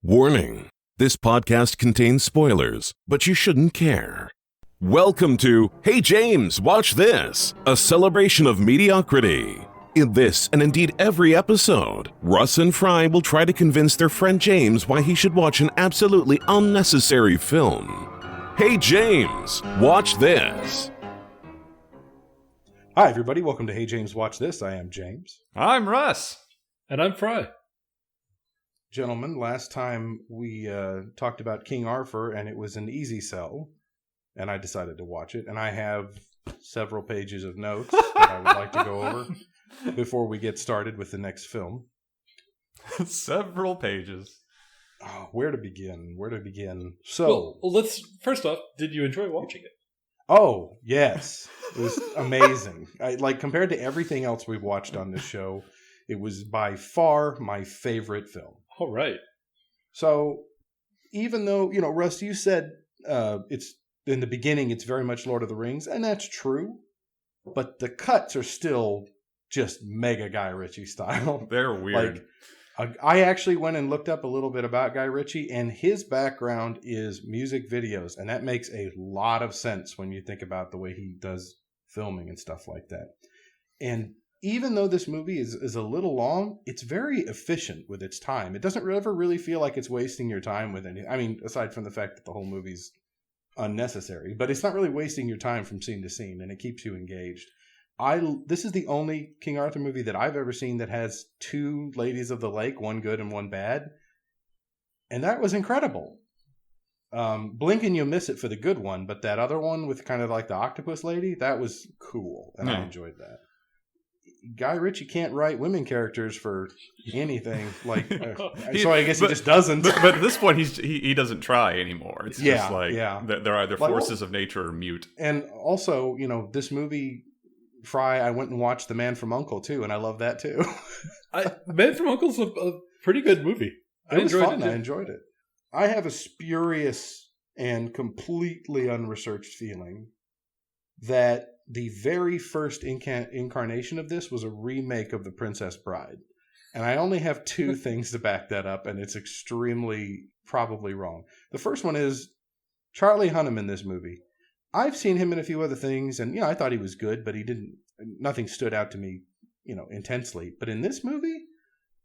Warning: this podcast contains spoilers, but you shouldn't care. Welcome to Hey James, Watch This, a celebration of mediocrity. In this, and indeed every episode, Russ and Fry will try to convince their friend James why he should watch an absolutely unnecessary film. Hey James, Watch This. Hi everybody, welcome to Hey James, Watch This. I am James. I'm Russ. And I'm Fry. Gentlemen, last time we talked about King Arthur, and it was an easy sell, and I decided to watch it. And I have several pages of notes that I would like to go over before we get started with the next film. Several pages. Oh, where to begin? So, well, let's first off, did you enjoy watching it? Oh, yes. It was amazing. Compared to everything else we've watched on this show, it was by far my favorite film. All right. So, even though, Russ, you said it's in the beginning, it's very much Lord of the Rings, and that's true, but the cuts are still just mega Guy Ritchie style. They're weird. I actually went and looked up a little bit about Guy Ritchie, and his background is music videos, and that makes a lot of sense when you think about the way he does filming and stuff like that. And even though this movie is a little long, it's very efficient with its time. It doesn't ever really feel like it's wasting your time with anything. I mean, aside from the fact that the whole movie's unnecessary, but it's not really wasting your time from scene to scene, and it keeps you engaged. This is the only King Arthur movie that I've ever seen that has two ladies of the lake, one good and one bad. And that was incredible. Blink and you'll miss it for the good one, but that other one with kind of like the octopus lady, that was cool, and I enjoyed that. Guy Ritchie can't write women characters for anything, so I guess he just doesn't. But at this point, he doesn't try anymore. It's just like they're either forces of nature or mute. And also, this movie, Fry, I went and watched The Man from U.N.C.L.E. too, and I love that too. Man from U.N.C.L.'s a pretty good movie. I enjoyed it. I have a spurious and completely unresearched feeling that the very first incarnation of this was a remake of The Princess Bride. And I only have two things to back that up, and it's extremely probably wrong. The first one is Charlie Hunnam in this movie. I've seen him in a few other things, and I thought he was good, but nothing stood out to me, intensely. But in this movie,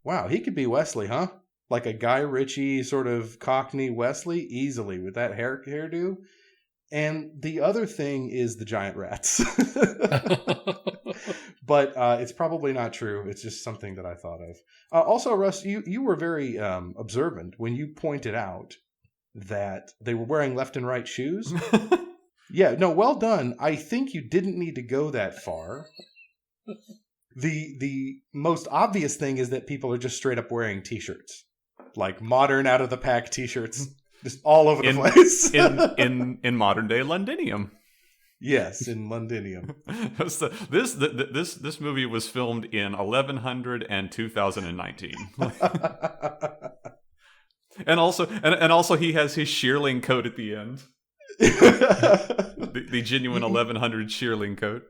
wow, he could be Wesley, huh? Like a Guy Ritchie sort of Cockney Wesley, easily with that hairdo. And the other thing is the giant rats. But it's probably not true. It's just something that I thought of. Also, Russ, you were very observant when you pointed out that they were wearing left and right shoes. Yeah, no, well done. I think you didn't need to go that far. The most obvious thing is that people are just straight up wearing T-shirts. Like modern out-of-the-pack T-shirts. Just all over the place. in modern day Londinium. Yes, in Londinium. This movie was filmed in 1100 and 2019. and also he has his shearling coat at the end. the genuine 1100 shearling coat.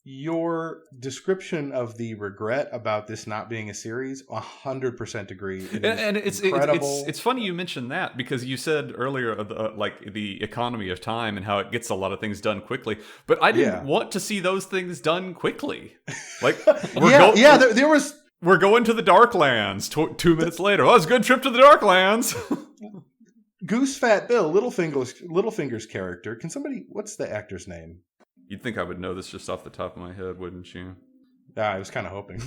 Your description of the regret about this not being a series, 100% agree. And it's incredible. It's funny you mentioned that, because you said earlier the economy of time and how it gets a lot of things done quickly. But I didn't want to see those things done quickly. Like there was. We're going to the Darklands. 2 minutes later, it's a good trip to the Darklands. Goose Fat Bill, Littlefinger's character. What's the actor's name? You'd think I would know this just off the top of my head, wouldn't you? I was kind of hoping.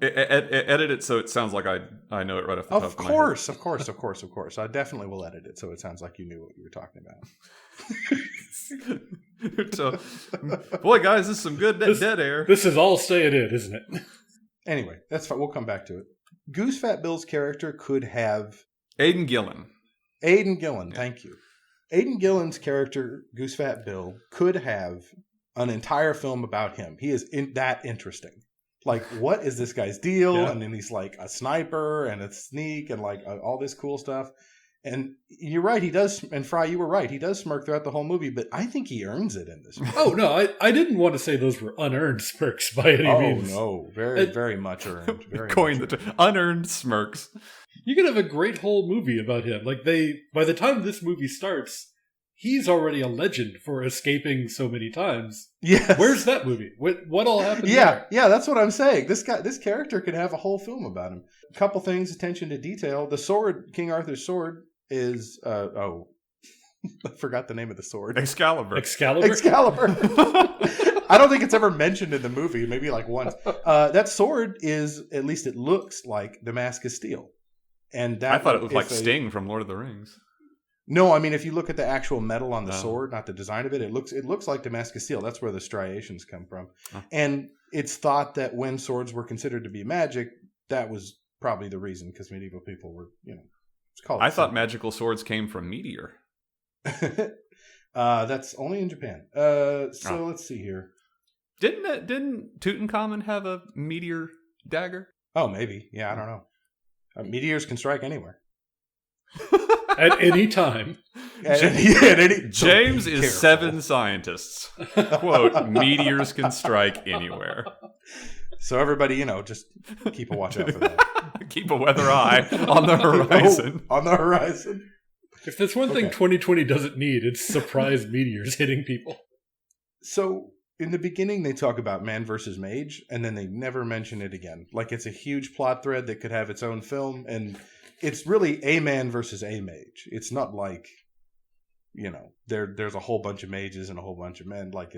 Edit it so it sounds like I know it right off the top of my head. Of course. I definitely will edit it so it sounds like you knew what you were talking about. So, boy, guys, this is some good dead air. This is all staying in, isn't it? Anyway, that's fine. We'll come back to it. Goose Fat Bill's character could have... Aidan Gillen, yeah. Thank you. Aidan Gillen's character, Goose Fat Bill, could have an entire film about him. He is that interesting. Like, what is this guy's deal? Yeah. And then he's like a sniper and a sneak and like all this cool stuff. And you're right, he does. And Fry, you were right. He does smirk throughout the whole movie, but I think he earns it in this movie. Oh, no, I didn't want to say those were unearned smirks by any means. Oh, no. Very much earned. Coined the term. Unearned smirks. You could have a great whole movie about him. Like, by the time this movie starts, he's already a legend for escaping so many times. Yes. Where's that movie? What all happened there? Yeah, that's what I'm saying. This character could have a whole film about him. A couple things, attention to detail. The sword, King Arthur's sword, is I forgot the name of the sword. Excalibur. I don't think it's ever mentioned in the movie, maybe like once. That sword is, at least it looks like Damascus steel. And that I thought it looked like Sting from Lord of the Rings. No, I mean, if you look at the actual metal on the sword, not the design of it, it looks like Damascus steel. That's where the striations come from. Oh. And it's thought that when swords were considered to be magic, that was probably the reason, because medieval people were, I thought magical swords came from meteor. That's only in Japan. Let's see here. Didn't Tutankhamun have a meteor dagger? Oh, maybe. Yeah, I don't know. Meteors can strike anywhere. At any time. James is 7 scientists. Quote, meteors can strike anywhere. So everybody, just keep a watch out for that. Keep a weather eye on the horizon. On the horizon. If there's one thing 2020 doesn't need, it's surprise meteors hitting people. So in the beginning, they talk about man versus mage, and then they never mention it again. Like it's a huge plot thread that could have its own film, and it's really a man versus a mage. It's not like, there's a whole bunch of mages and a whole bunch of men. Like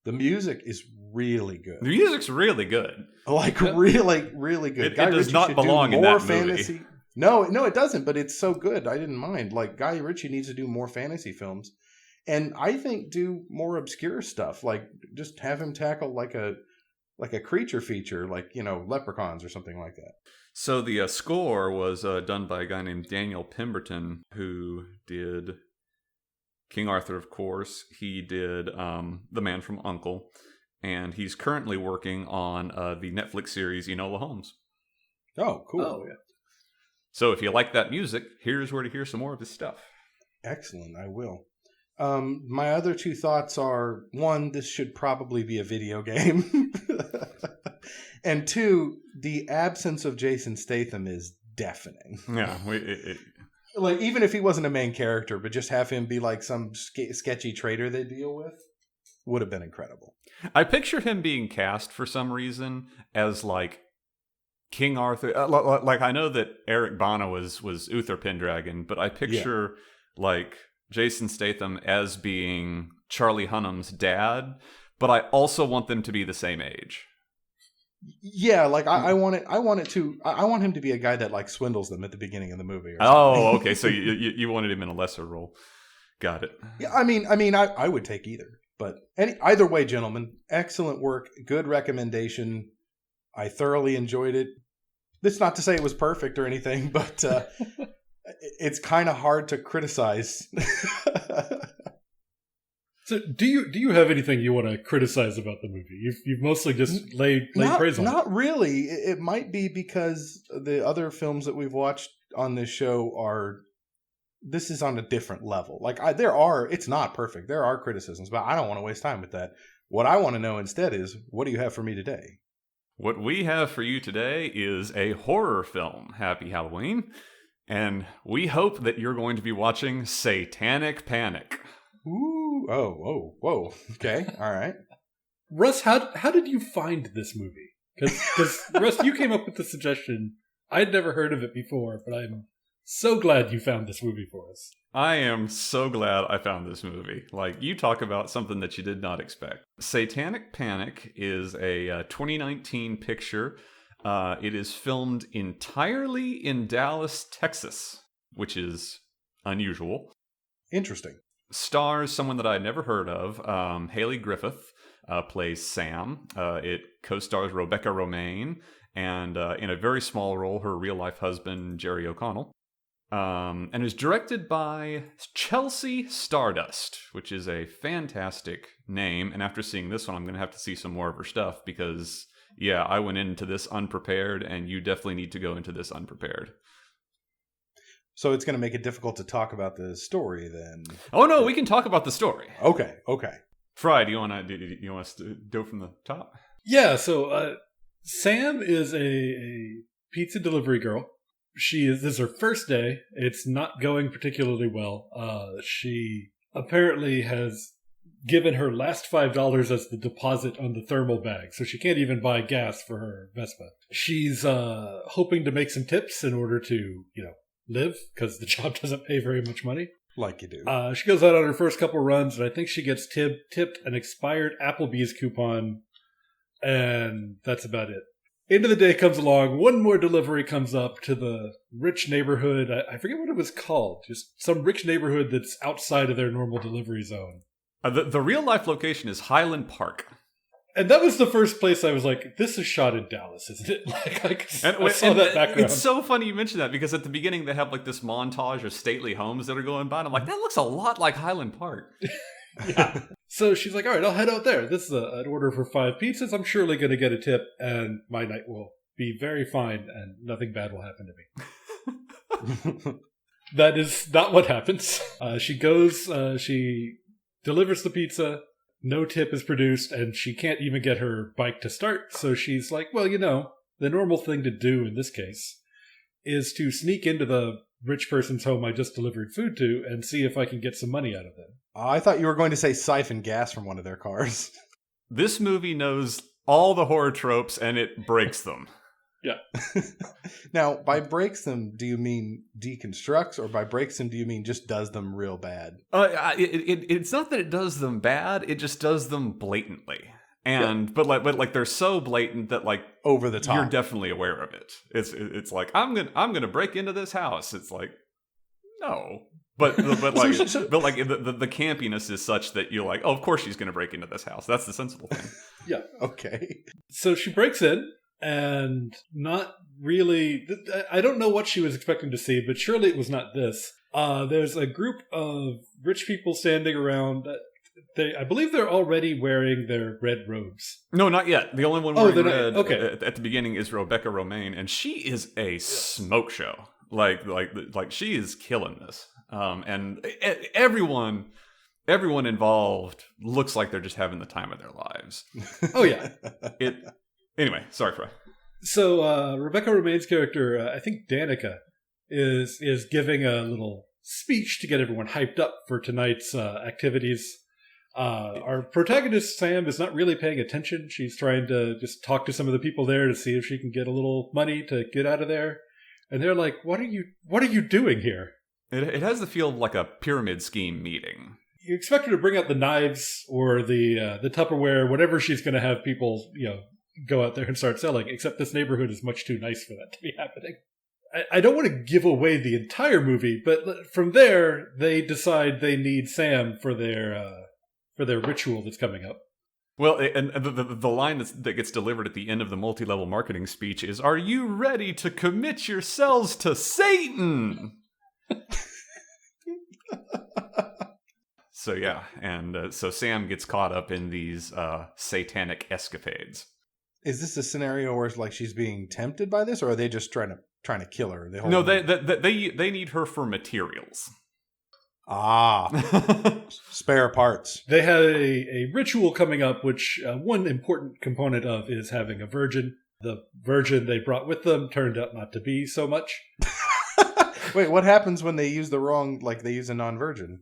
the music is really good. The music's really good. Really, really good. It does not belong in that fantasy. Movie. No, it doesn't, but it's so good. I didn't mind. Like Guy Ritchie needs to do more fantasy films. And I think do more obscure stuff. Like just have him tackle like a creature feature, like, leprechauns or something like that. So the score was done by a guy named Daniel Pemberton, who did King Arthur, of course. He did The Man from U.N.C.L.E., and he's currently working on the Netflix series Enola Holmes. Oh, cool. Oh, yeah. So if you like that music, here's where to hear some more of his stuff. Excellent, I will. My other 2 thoughts are, 1, this should probably be a video game. And 2, the absence of Jason Statham is deafening. Yeah. Like, even if he wasn't a main character, but just have him be like some sketchy traitor they deal with, would have been incredible. I picture him being cast for some reason as like King Arthur. Like I know that Eric Bana was Uther Pendragon, but I picture like Jason Statham as being Charlie Hunnam's dad, but I also want them to be the same age. Yeah, like I want him to be a guy that like swindles them at the beginning of the movie. Oh, okay. So you wanted him in a lesser role. Got it. Yeah, I mean, I would take either. But either way, gentlemen, excellent work. Good recommendation. I thoroughly enjoyed it. That's not to say it was perfect or anything, but it's kind of hard to criticize. So, do you have anything you want to criticize about the movie? You've mostly just laid praise on it. Not really. It might be because the other films that we've watched on this show this is on a different level. Like it's not perfect. There are criticisms, but I don't want to waste time with that. What I want to know instead is, what do you have for me today? What we have for you today is a horror film. Happy Halloween. And we hope that you're going to be watching Satanic Panic. Ooh, whoa. Okay, all right. Russ, how did you find this movie? Because Russ, you came up with the suggestion. I'd never heard of it before, but I'm so glad you found this movie for us. I am so glad I found this movie. Like, you talk about something that you did not expect. Satanic Panic is a 2019 picture. It is filmed entirely in Dallas, Texas, which is unusual. Interesting. Stars someone that I had never heard of. Haley Griffith plays Sam. It co-stars Rebecca Romaine, and in a very small role, her real-life husband, Jerry O'Connell. And is directed by Chelsea Stardust, which is a fantastic name. And after seeing this one, I'm going to have to see some more of her stuff because, yeah, I went into this unprepared, and you definitely need to go into this unprepared. So it's going to make it difficult to talk about the story then. Oh no, we can talk about the story. Okay. Fry, do you want to go from the top? Yeah, so Sam is a pizza delivery girl. This is her first day. It's not going particularly well. She apparently has given her last $5 as the deposit on the thermal bag, so she can't even buy gas for her Vespa. She's hoping to make some tips in order to, live, because the job doesn't pay very much money. Like you do. She goes out on her first couple runs, and I think she gets tipped an expired Applebee's coupon, and that's about it. End of the day comes along, one more delivery comes up to the rich neighborhood. I forget what it was called. Just some rich neighborhood that's outside of their normal delivery zone. The real life location is Highland Park. And that was the first place I was like, this is shot in Dallas, isn't it? I saw that background. It's so funny you mentioned that, because at the beginning they have like this montage of stately homes that are going by, and I'm like, that looks a lot like Highland Park. Yeah. So she's like, all right, I'll head out there. This is an order for 5 pizzas. I'm surely going to get a tip, and my night will be very fine, and nothing bad will happen to me. That is not what happens. She goes, she delivers the pizza. No tip is produced, and she can't even get her bike to start. So she's like, well, the normal thing to do in this case is to sneak into the rich person's home I just delivered food to and see if I can get some money out of them. I thought you were going to say siphon gas from one of their cars. This movie knows all the horror tropes, and it breaks them. Yeah. Now, by breaks them, do you mean deconstructs, or by breaks them, do you mean just does them real bad? It's not that it does them bad; it just does them blatantly. And yeah. but they're so blatant that like over the top, you're definitely aware of it. It's like I'm gonna break into this house. It's like no. But the campiness is such that you're like, oh, of course she's gonna break into this house. That's the sensible thing. Yeah. Okay. So she breaks in. And not really, I don't know what she was expecting to see, but surely it was not this. There's a group of rich people standing around. I believe they're already wearing their red robes. No, not yet. The only one wearing red at the beginning is Rebecca Romaine, and she is a smoke show. Like she is killing this. And everyone involved looks like they're just having the time of their lives. Oh yeah. Anyway, sorry, Fry. So Rebecca Romaine's character, I think Danica, is giving a little speech to get everyone hyped up for tonight's activities. Our protagonist, Sam, is not really paying attention. She's trying to just talk to some of the people there to see if she can get a little money to get out of there. And they're like, what are you doing here? It has the feel of like a pyramid scheme meeting. You expect her to bring out the knives or the Tupperware, whatever she's going to have people, go out there and start selling, except this neighborhood is much too nice for that to be happening. I don't want to give away the entire movie, but from there, they decide they need Sam for their ritual that's coming up. Well, and the line that gets delivered at the end of the multi-level marketing speech is, "Are you ready to commit yourselves to Satan?" So yeah, and so Sam gets caught up in these satanic escapades. Is this a scenario where it's like she's being tempted by this, or are they just trying to kill her? No, they need her for materials. Spare parts. They had a ritual coming up, which one important component of is having a virgin. The virgin they brought with them turned out not to be so much. Wait, what happens when they use the wrong? Like they use a non-virgin?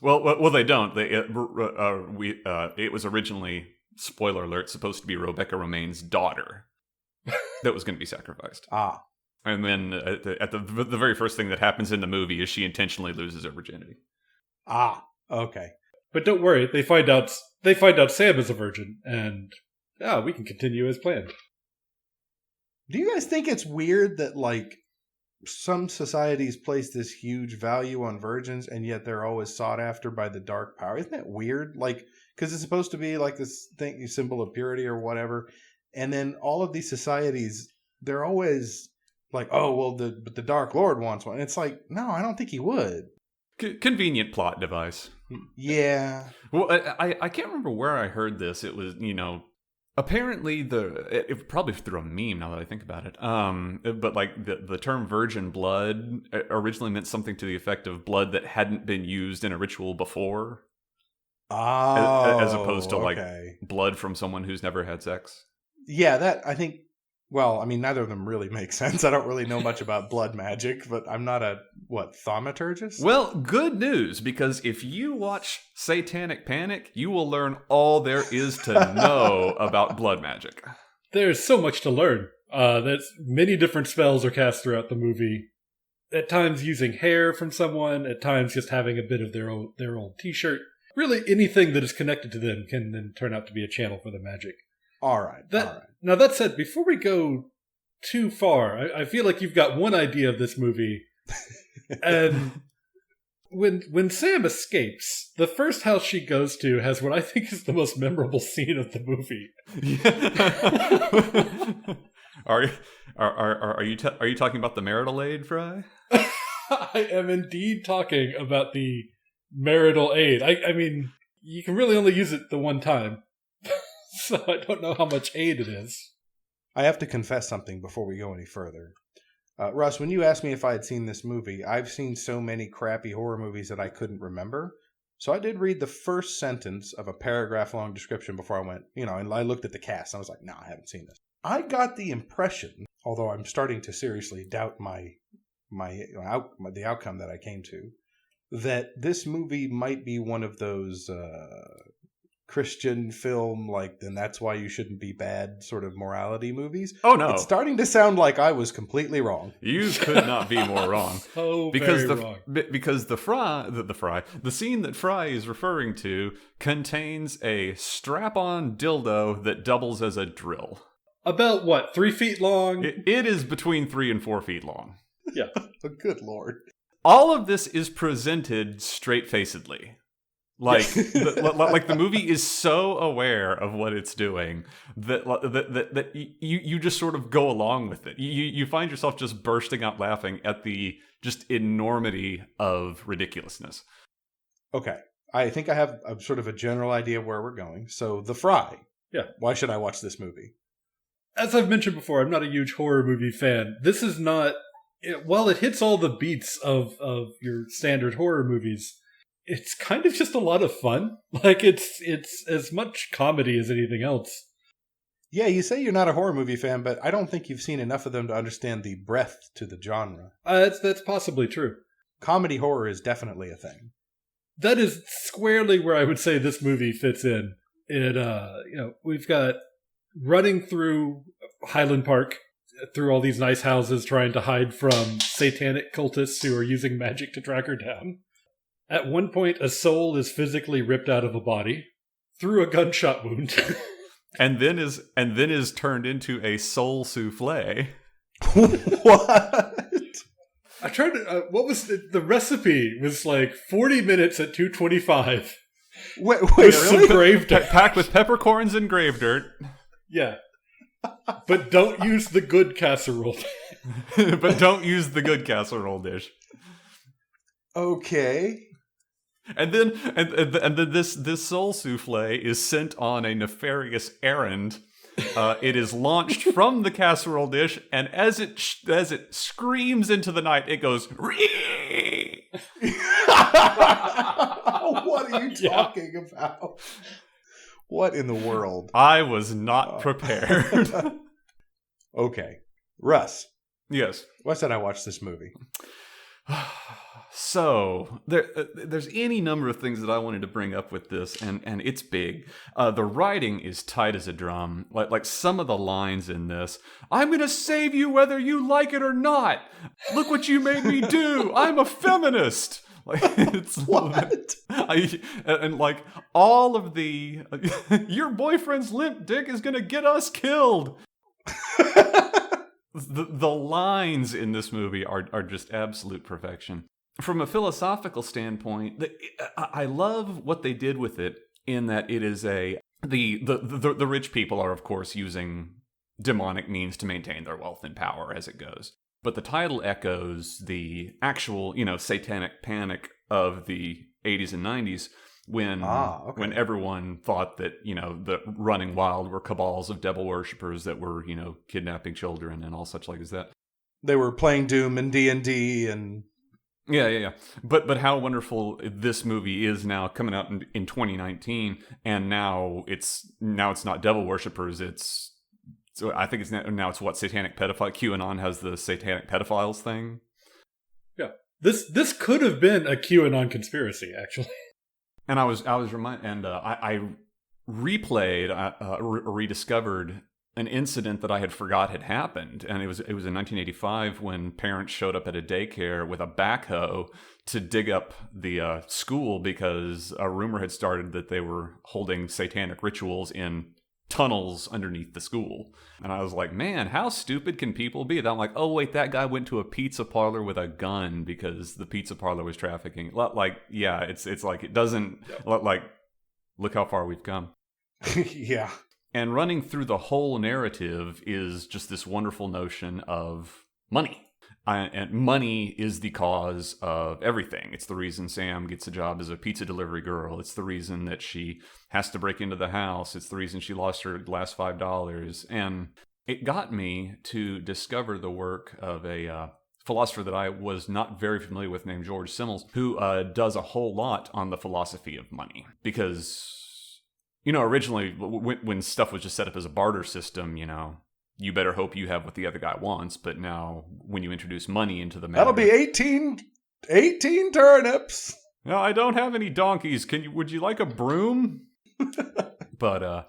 Well, they don't. It was originally, spoiler alert, supposed to be Rebecca Romaine's daughter that was going to be sacrificed. And then at the very first thing that happens in the movie is she intentionally loses her virginity. Okay. But don't worry, they find out Sam is a virgin, and we can continue as planned. Do you guys think it's weird that like some societies place this huge value on virgins, and yet they're always sought after by the dark power? Isn't that weird? Like, because it's supposed to be like this thing, symbol of purity or whatever, and then all of these societies, they're always like, oh well, the Dark Lord wants one. And it's like, no, I don't think he would. Convenient plot device. Yeah. Well, I can't remember where I heard this. It was Apparently, it probably through a meme now that I think about it. But like the term virgin blood originally meant something to the effect of blood that hadn't been used in a ritual before. Oh, as opposed to okay. like blood from someone who's never had sex. Yeah, that I think. Well, I mean, neither of them really make sense. I don't really know much about blood magic, but I'm not a thaumaturgist. Well, good news, because if you watch Satanic Panic, you will learn all there is to know about blood magic. There's so much to learn. There's many different spells are cast throughout the movie. At times using hair from someone, at times just having a bit of their old t-shirt. Really, anything that is connected to them can then turn out to be a channel for the magic. All right. Now, that said, before we go too far, I feel like you've got one idea of this movie. And when Sam escapes, the first house she goes to has what I think is the most memorable scene of the movie. Are you talking about the marital aid, Fry? I am indeed talking about the marital aid. I mean, you can really only use it the one time. So I don't know how much aid it is. I have to confess something before we go any further. Russ, when you asked me if I had seen this movie, I've seen so many crappy horror movies that I couldn't remember. So I did read the first sentence of a paragraph-long description before I went, and I looked at the cast. And I was like, no, I haven't seen this. I got the impression, although I'm starting to seriously doubt the outcome that I came to, that this movie might be one of those Christian film, like, then that's why you shouldn't be bad sort of morality movies. Oh, no. It's starting to sound like I was completely wrong. You could not be more wrong. Very wrong. Because the scene that Fry is referring to contains a strap-on dildo that doubles as a drill. About what, 3 feet long? It is between 3 and 4 feet long. Yeah. Oh, good Lord. All of this is presented straight-facedly. Like, the movie is so aware of what it's doing that you just sort of go along with it. You find yourself just bursting out laughing at the just enormity of ridiculousness. Okay. I think I have a sort of a general idea of where we're going. So, The Fry. Yeah. Why should I watch this movie? As I've mentioned before, I'm not a huge horror movie fan. This is not... While it hits all the beats of your standard horror movies, it's kind of just a lot of fun. Like, it's as much comedy as anything else. Yeah, you say you're not a horror movie fan, but I don't think you've seen enough of them to understand the breadth to the genre. That's possibly true. Comedy horror is definitely a thing. That is squarely where I would say this movie fits in. We've got running through Highland Park, through all these nice houses, trying to hide from satanic cultists who are using magic to track her down. At one point, a soul is physically ripped out of a body through a gunshot wound, and then is turned into a soul souffle. What? I tried to. What was the recipe? Was like 40 minutes at 225. Wait, with some grave dirt packed with peppercorns and grave dirt. Yeah. But don't use the good casserole. But don't use the good casserole dish. Okay. And then this soul souffle is sent on a nefarious errand. It is launched from the casserole dish, and as it screams into the night, it goes. What are you talking about? What in the world? I was not prepared. Okay. Russ. Yes. Why said I watched this movie? So, there's any number of things that I wanted to bring up with this, and it's big. The writing is tight as a drum. Like some of the lines in this, I'm going to save you whether you like it or not. Look what you made me do. I'm a feminist. Like, it's what? And like all of the your boyfriend's limp dick is gonna get us killed. The lines in this movie are just absolute perfection. From a philosophical standpoint, I love what they did with it in that it is the rich people are of course using demonic means to maintain their wealth and power as it goes. But the title echoes the actual, satanic panic of the 80s and 90s, when when everyone thought that, the running wild were cabals of devil worshippers that were, kidnapping children and all such like as that. They were playing Doom and D&D and... Yeah. But how wonderful this movie is now, coming out in 2019, and now it's not devil worshippers, so I think it's what, satanic pedophile. QAnon has the satanic pedophiles thing. Yeah. This could have been a QAnon conspiracy, actually. And I was reminded, and I replayed, rediscovered an incident that I had forgot had happened, and it was in 1985 when parents showed up at a daycare with a backhoe to dig up the school because a rumor had started that they were holding satanic rituals in tunnels underneath the school. And I was like, man, how stupid can people be? And I'm like, oh wait, that guy went to a pizza parlor with a gun because the pizza parlor was trafficking. Like, yeah, it's like, it doesn't, like, look how far we've come. Yeah. And running through the whole narrative is just this wonderful notion of money. And money is the cause of everything. It's the reason Sam gets a job as a pizza delivery girl. It's the reason that she has to break into the house. It's the reason she lost her last $5. And it got me to discover the work of a philosopher that I was not very familiar with named George Simmels, who does a whole lot on the philosophy of money. Because... originally, when stuff was just set up as a barter system, you better hope you have what the other guy wants. But now, when you introduce money into the matter... That'll be 18 turnips! No, I don't have any donkeys. Would you like a broom? But,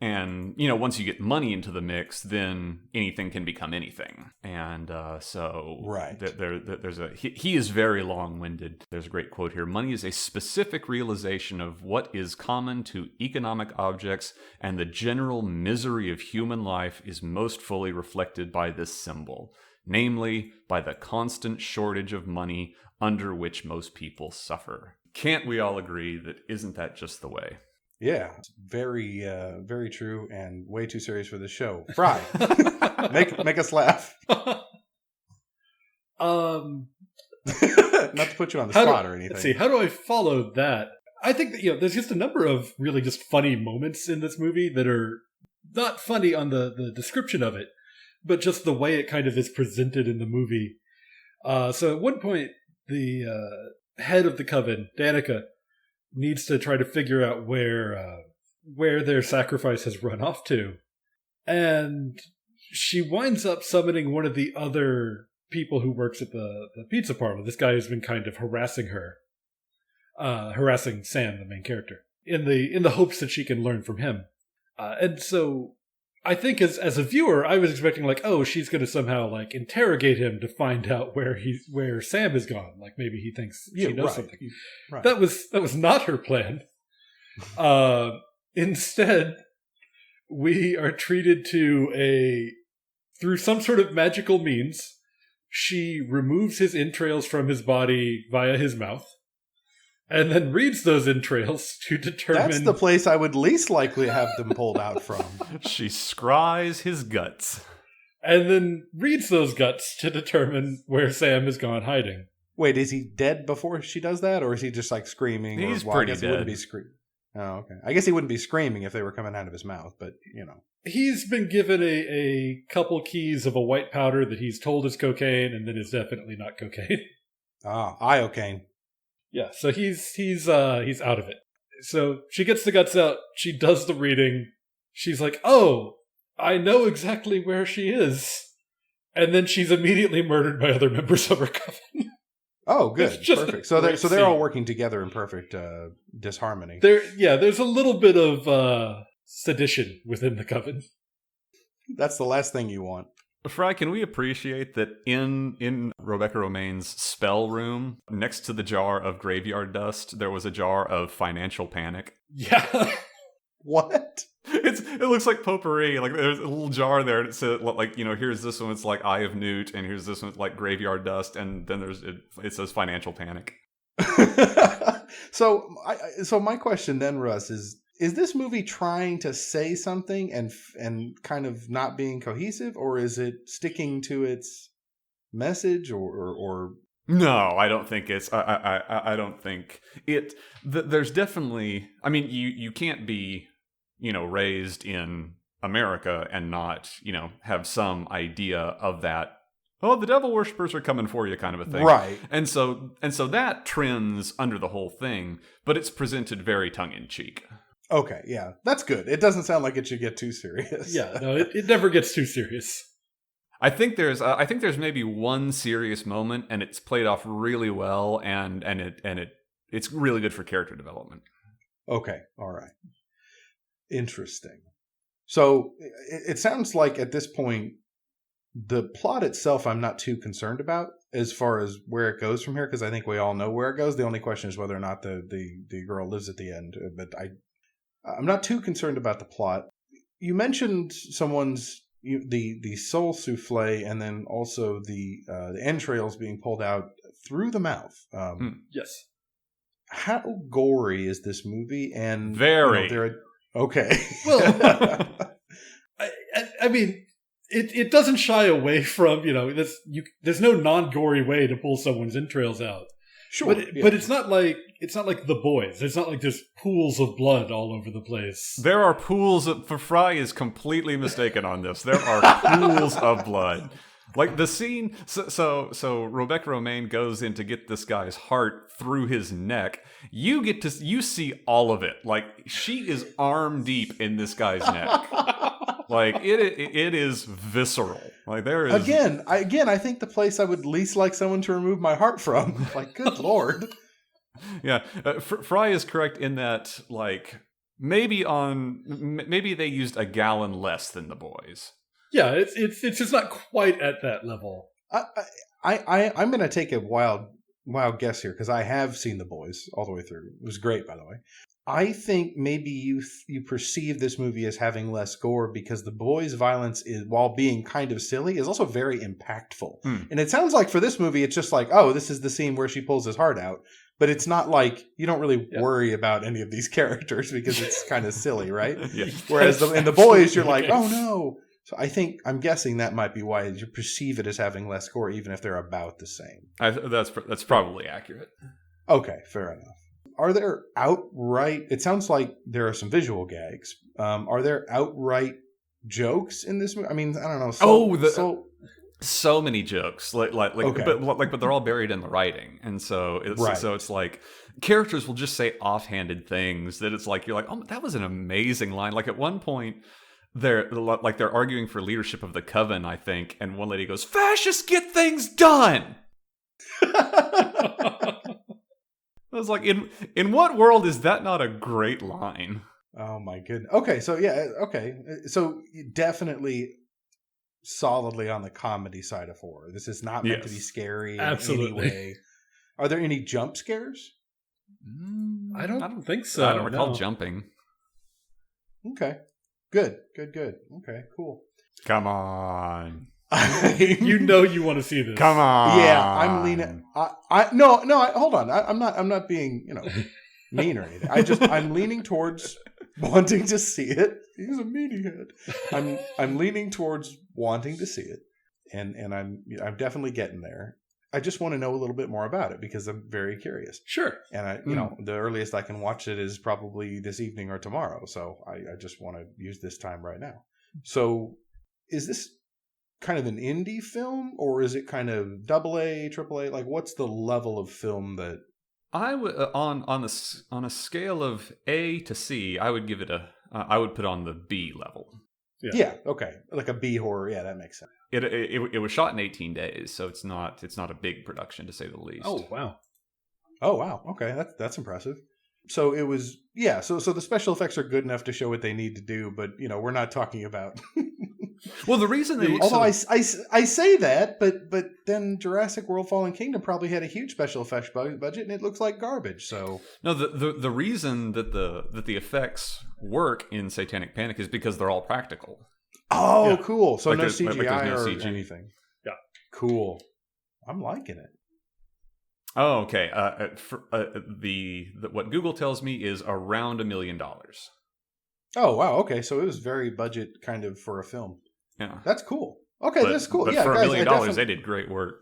once you get money into the mix, then anything can become anything. And so right. He is very long-winded. There's a great quote here. Money is a specific realization of what is common to economic objects, and the general misery of human life is most fully reflected by this symbol, namely by the constant shortage of money under which most people suffer. Can't we all agree that isn't that just the way? Yeah, it's very, very true, and way too serious for this show. Fry, make us laugh. Not to put you on the spot or anything. Let's see, how do I follow that? I think that, there's just a number of really just funny moments in this movie that are not funny on the description of it, but just the way it kind of is presented in the movie. So at one point, the head of the coven, Danica, needs to try to figure out where their sacrifice has run off to. And she winds up summoning one of the other people who works at the pizza parlor. This guy has been kind of harassing her. Harassing Sam, the main character, in the hopes that she can learn from him. And so I think as a viewer, I was expecting she's going to somehow interrogate him to find out where Sam has gone. Like maybe he thinks she knows something. Right. That was not her plan. Instead, we are treated to through some sort of magical means, she removes his entrails from his body via his mouth, and then reads those entrails to determine... That's the place I would least likely have them pulled out from. She scries his guts. And then reads those guts to determine where Sam has gone hiding. Wait, is he dead before she does that? Or is he just screaming? He's pretty dead. He wouldn't be screaming. Oh, okay. I guess he wouldn't be screaming if they were coming out of his mouth, but, He's been given a couple keys of a white powder that he's told is cocaine, and then is definitely not cocaine. Ah, iocane. Yeah, so he's out of it. So she gets the guts out. She does the reading. She's like, "Oh, I know exactly where she is," and then she's immediately murdered by other members of her coven. Oh, good, perfect. So they're all working together in perfect disharmony. There's a little bit of sedition within the coven. That's the last thing you want. Fry, can we appreciate that in Rebecca Romaine's spell room, next to the jar of graveyard dust, there was a jar of financial panic? Yeah. What? It looks like potpourri. There's a little jar there that says here's this one, it's Eye of Newt, and here's this one, it's graveyard dust, and then it says financial panic. So my question then, Russ, is this movie trying to say something and kind of not being cohesive, or is it sticking to its message, or No, I don't think it's. I don't think it. There's definitely. I mean, you can't be, raised in America and not, have some idea of that. Oh, the devil worshippers are coming for you, kind of a thing, right? And so that trends under the whole thing, but it's presented very tongue in cheek. Okay, yeah, that's good. It doesn't sound like it should get too serious. Yeah, no, it never gets too serious. I think there's maybe one serious moment, and it's played off really well, and it's really good for character development. Okay, all right, interesting. So it sounds like at this point, the plot itself, I'm not too concerned about as far as where it goes from here, because I think we all know where it goes. The only question is whether or not the girl lives at the end. But I'm not too concerned about the plot. You mentioned the soul souffle, and then also the entrails being pulled out through the mouth. Yes. How gory is this movie? And very. Okay. Well, I mean, it doesn't shy away from, there's no non-gory way to pull someone's entrails out. Sure, but it's not like The Boys. It's not like there's pools of blood all over the place. There are pools for Fry is completely mistaken on this. There are pools of blood. Like the scene, so Rebecca Romaine goes in to get this guy's heart through his neck. You see all of it. Like she is arm deep in this guy's neck. Like it is visceral. Like there is again. I think the place I would least like someone to remove my heart from. Like, good Lord. Yeah, Fry is correct in that. Like maybe they used a gallon less than The Boys. Yeah, it's just not quite at that level. I'm going to take a wild guess here because I have seen The Boys all the way through. It was great, by the way. I think maybe you perceive this movie as having less gore because The Boys' violence is, while being kind of silly, is also very impactful. And it sounds like for this movie, it's just like, oh, this is the scene where she pulls his heart out. But it's not like you don't really worry about any of these characters because it's kind of silly, right? Yeah. Whereas in The Boys, you're like, oh no. So I'm guessing that might be why you perceive it as having less gore, even if they're about the same. That's probably accurate. Okay, fair enough. Are there outright? It sounds like there are some visual gags. Are there outright jokes in this movie? I mean, I don't know. So many jokes, okay. but they're all buried in the writing, and so it's like characters will just say offhanded things that it's like you're like, oh, that was an amazing line. Like at one point, they're arguing for leadership of the Coven, I think, and one lady goes, "Fascists get things done." I was like, in what world is that not a great line? Oh my goodness. Okay, so yeah, okay. So definitely solidly on the comedy side of horror. This is not meant to be scary in any way. Are there any jump scares? I don't think so. I don't recall jumping. Okay. Good. Okay, cool. Come on. You know you want to see this. Come on. Yeah, I'm leaning. No. Hold on. I'm not being mean or anything. I'm leaning towards wanting to see it. He's a meathead. I'm leaning towards wanting to see it, and I'm definitely getting there. I just want to know a little bit more about it because I'm very curious. Sure. And the earliest I can watch it is probably this evening or tomorrow. So I just want to use this time right now. So is this kind of an indie film, or is it kind of AA, AAA? Like, what's the level of film that I would on a scale of A to C? I would give it I would put on the B level. Yeah. Okay. Like a B horror. Yeah, that makes sense. It was shot in 18 days, so it's not a big production to say the least. Oh wow. Okay, that's impressive. So it was So the special effects are good enough to show what they need to do, but we're not talking about. Well, the reason I say that, but then Jurassic World: Fallen Kingdom probably had a huge special effects budget, and it looks like garbage. So no, the reason that the effects work in Satanic Panic is because they're all practical. Oh, yeah. Cool. So no CGI no or CG. anything. Yeah, cool. I'm liking it. Oh, okay. What Google tells me is around $1 million. Oh wow. Okay, so it was very budget kind of for a film. Yeah, that's cool. Okay, that's cool. But yeah, for guys, $1 million, they did great work.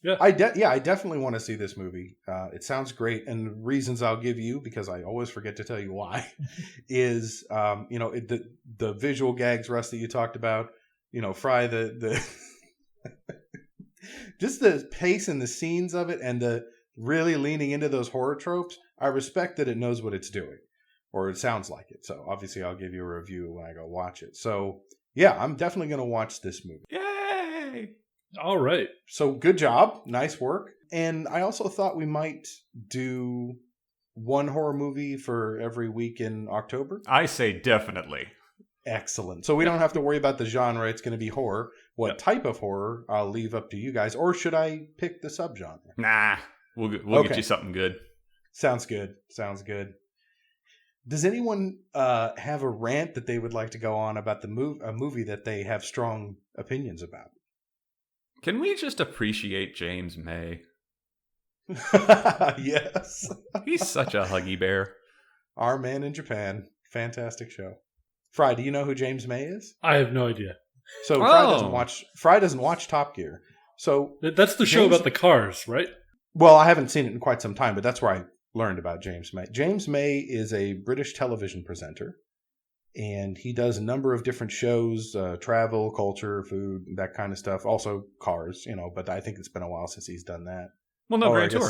Yeah. I definitely want to see this movie. It sounds great, and the reasons I'll give you, because I always forget to tell you why, is the visual gags, Russ, that you talked about. Fry the just the pace and the scenes of it, and the really leaning into those horror tropes. I respect that it knows what it's doing, or it sounds like it. So obviously, I'll give you a review when I go watch it. So yeah, I'm definitely going to watch this movie. Yay! All right. So good job. Nice work. And I also thought we might do one horror movie for every week in October. I say definitely. Excellent. So we don't have to worry about the genre. It's going to be horror. What type of horror, I'll leave up to you guys. Or should I pick the subgenre? Nah, we'll get you something good. Sounds good. Does anyone have a rant that they would like to go on about a movie that they have strong opinions about? Can we just appreciate James May? Yes. He's such a huggy bear. Our Man in Japan. Fantastic show. Fry, do you know who James May is? I have no idea. So Fry doesn't watch Top Gear. So that's the show about the cars, right? Well, I haven't seen it in quite some time, but that's where I learned about James May. James May is a British television presenter, and he does a number of different shows, travel, culture, food, that kind of stuff. Also cars, but I think it's been a while since he's done that. Well, no, Grand Tour.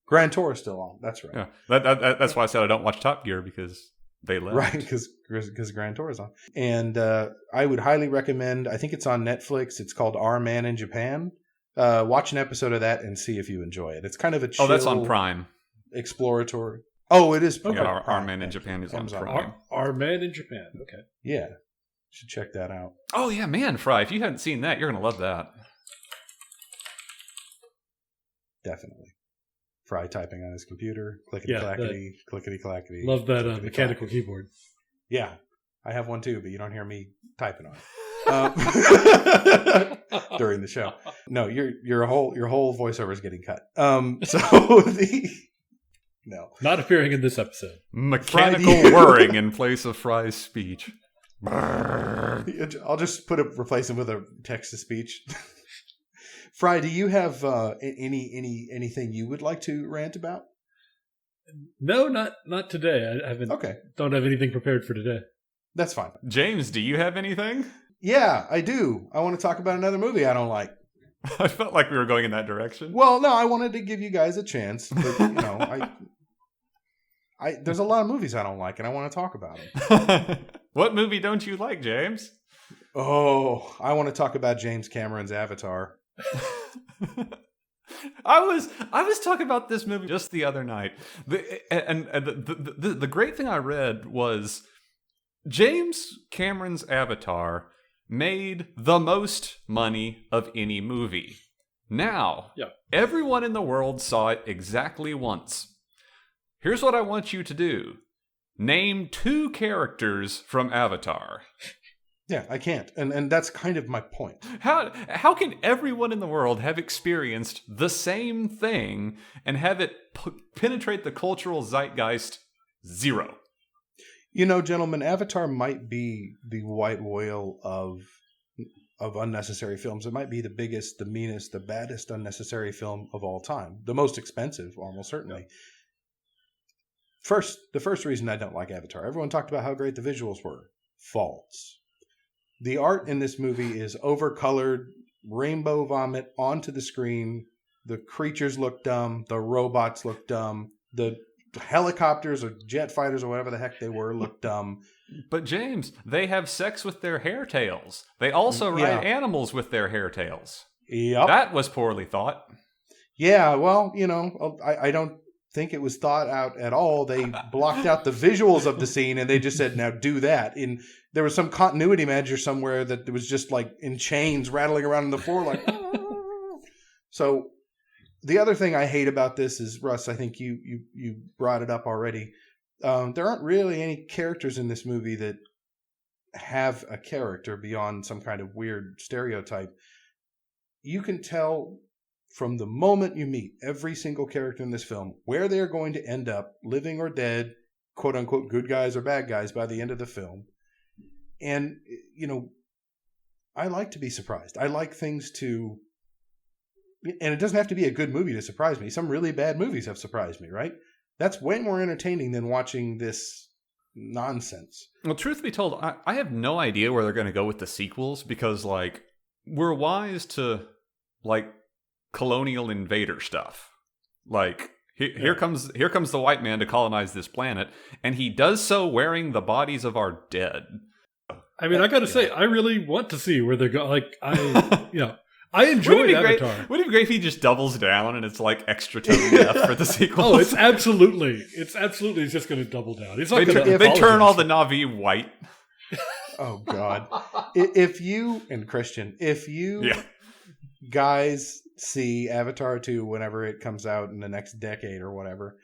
Grand Tour is still on. That's right. Yeah, that's why I said I don't watch Top Gear, because they left. Right, because Grand Tour is on. And I would highly recommend, I think it's on Netflix. It's called Our Man in Japan. Watch an episode of that and see if you enjoy it. It's kind of a chill... Oh, that's on Prime. Exploratory. Oh, it is. Okay. Yeah, Our Man in Japan is on Prime. Our Man in Japan. Okay. Yeah. Should check that out. Oh, yeah, man, Fry. If you hadn't seen that, you're going to love that. Definitely. Fry typing on his computer. Clickety-clackety, clickety-clackety. Love that mechanical keyboard. Yeah. I have one too, but you don't hear me typing on it. During the show. No, your whole voiceover is getting cut. No. Not appearing in this episode. Mechanical whirring in place of Fry's speech. I'll just replace him with a text-to-speech. Fry, do you have anything you would like to rant about? No, not today. I haven't. Okay. Don't have anything prepared for today. That's fine. James, do you have anything? Yeah, I do. I want to talk about another movie I don't like. I felt like we were going in that direction. Well, no, I wanted to give you guys a chance, but there's a lot of movies I don't like, and I want to talk about them. What movie don't you like, James? Oh, I want to talk about James Cameron's Avatar. I was talking about this movie just the other night, the great thing I read was James Cameron's Avatar made the most money of any movie. Now, everyone in the world saw it exactly once. Here's what I want you to do. Name 2 characters from Avatar. Yeah, I can't. And that's kind of my point. How can everyone in the world have experienced the same thing and have it penetrate the cultural zeitgeist? 0. Gentlemen, Avatar might be the white whale of unnecessary films. It might be the biggest, the meanest, the baddest unnecessary film of all time. The most expensive, almost certainly. The first reason I don't like Avatar, everyone talked about how great the visuals were. False. The art in this movie is overcolored, rainbow vomit onto the screen. The creatures look dumb. The robots look dumb. The helicopters or jet fighters or whatever the heck they were look dumb. But James, they have sex with their hair tails. They also ride animals with their hair tails. Yep. That was poorly thought. Yeah, well, I don't think it was thought out at all. They blocked out the visuals of the scene and they just said, now do that. And there was some continuity manager somewhere that was just like in chains rattling around on the floor like... So the other thing I hate about this is, Russ, I think you brought it up already. There aren't really any characters in this movie that have a character beyond some kind of weird stereotype. You can tell from the moment you meet every single character in this film where they're going to end up, living or dead, quote unquote, good guys or bad guys by the end of the film. And, I like to be surprised. I like things to and it doesn't have to be a good movie to surprise me. Some really bad movies have surprised me, right? That's way more entertaining than watching this nonsense. Well, truth be told, I have no idea where they're going to go with the sequels because, like, we're wise to, like, colonial invader stuff. Like, here comes the white man to colonize this planet, and he does so wearing the bodies of our dead. I mean, I gotta say, I really want to see where they're going. Like, I enjoyed Avatar. Wouldn't it be great if he just doubles down and it's like extra tone death for the sequels? Oh, it's absolutely he's just going to double down. He's not they turn all the Na'vi white. Oh God! If you and Christian, guys see Avatar 2 whenever it comes out in the next decade or whatever,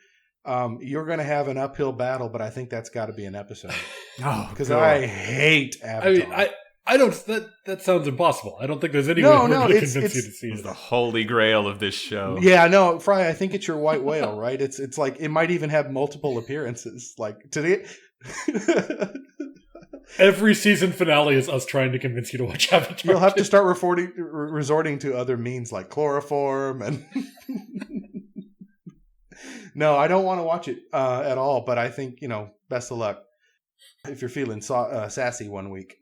you're going to have an uphill battle. But I think that's got to be an episode. Because I hate Avatar. I mean, I don't. That sounds impossible. I don't think there's any way we're going to convince you to see it. The holy grail of this show. Yeah, no, Fry. I think it's your white whale, right? It's like it might even have multiple appearances. Like today, every season finale is us trying to convince you to watch Avatar. You'll have to start resorting to other means like chloroform and. No, I don't want to watch it at all. But I think best of luck if you're feeling sassy one week.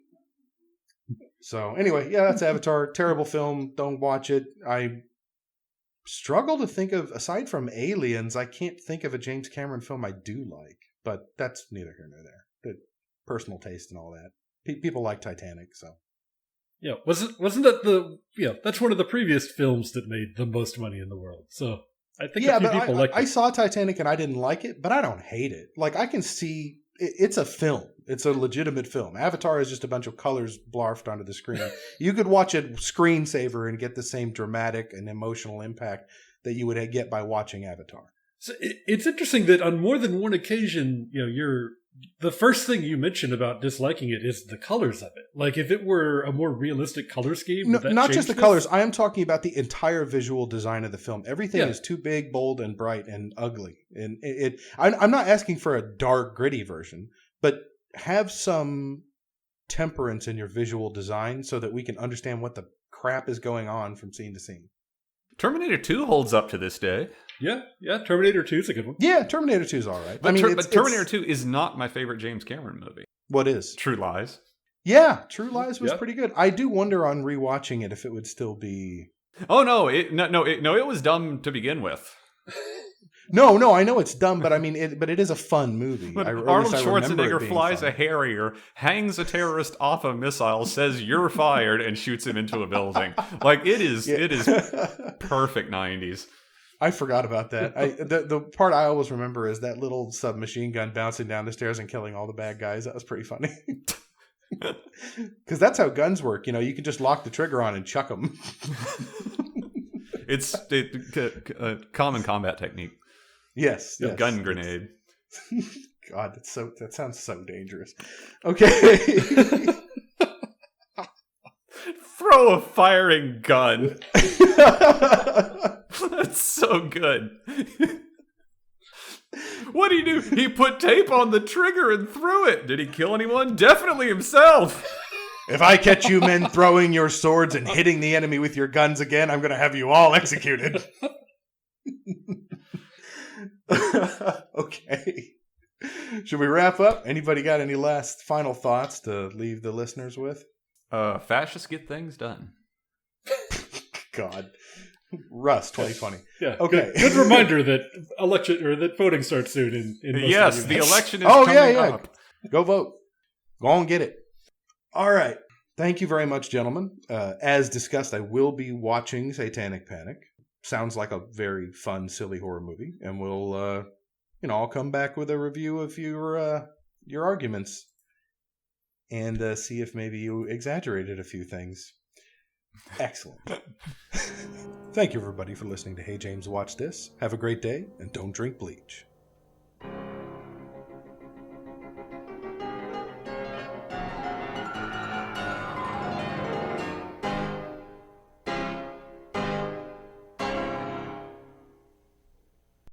So anyway, yeah, that's Avatar. Terrible film. Don't watch it. I struggle to think of, aside from Aliens, I can't think of a James Cameron film I do like. But that's neither here nor there. The personal taste and all that. People like Titanic, so. Yeah, wasn't that that's one of the previous films that made the most money in the world. So I think a few people like it. I saw Titanic and I didn't like it, but I don't hate it. Like I can see it's a film. It's a legitimate film. Avatar is just a bunch of colors blarfed onto the screen. You could watch a screensaver and get the same dramatic and emotional impact that you would get by watching Avatar. So it's interesting that on more than one occasion, the first thing you mentioned about disliking it is the colors of it. Like if it were a more realistic color scheme, not just the colors. I am talking about the entire visual design of the film. Everything is too big, bold, and bright and ugly. And I'm not asking for a dark, gritty version, but have some temperance in your visual design so that we can understand what the crap is going on from scene to scene. Terminator 2 holds up to this day. Yeah, Terminator 2 is a good one. Yeah, Terminator 2 is all right. But, but Terminator 2 is not my favorite James Cameron movie. What is? True Lies. Yeah, True Lies was pretty good. I do wonder on rewatching it if it would still be... Oh, no, it was dumb to begin with. No, I know it's dumb, but I mean, it is a fun movie. But Arnold Schwarzenegger flies a Harrier, hangs a terrorist off a missile, says "you're fired," and shoots him into a building. Like it is perfect 90s. I forgot about that. The part I always remember is that little submachine gun bouncing down the stairs and killing all the bad guys. That was pretty funny. Because that's how guns work. You can just lock the trigger on and chuck them. It's a common combat technique. Yes. Gun grenade. God, that sounds so dangerous. Okay. Throw a firing gun. That's so good. What did he do? He put tape on the trigger and threw it. Did he kill anyone? Definitely himself. If I catch you men throwing your swords and hitting the enemy with your guns again, I'm going to have you all executed. Okay. Should we wrap up? Anybody got any last final thoughts to leave the listeners with? Fascists get things done. God. Russ 2020. Yeah. Okay. Good reminder that that voting starts soon in yes, the election is coming up. Go vote. Go on and get it. All right. Thank you very much, gentlemen. As discussed, I will be watching Satanic Panic. Sounds like a very fun, silly horror movie, and we'll, I'll come back with a review of your arguments and see if maybe you exaggerated a few things. Excellent. Thank you, everybody, for listening to Hey James Watch This. Have a great day, and don't drink bleach.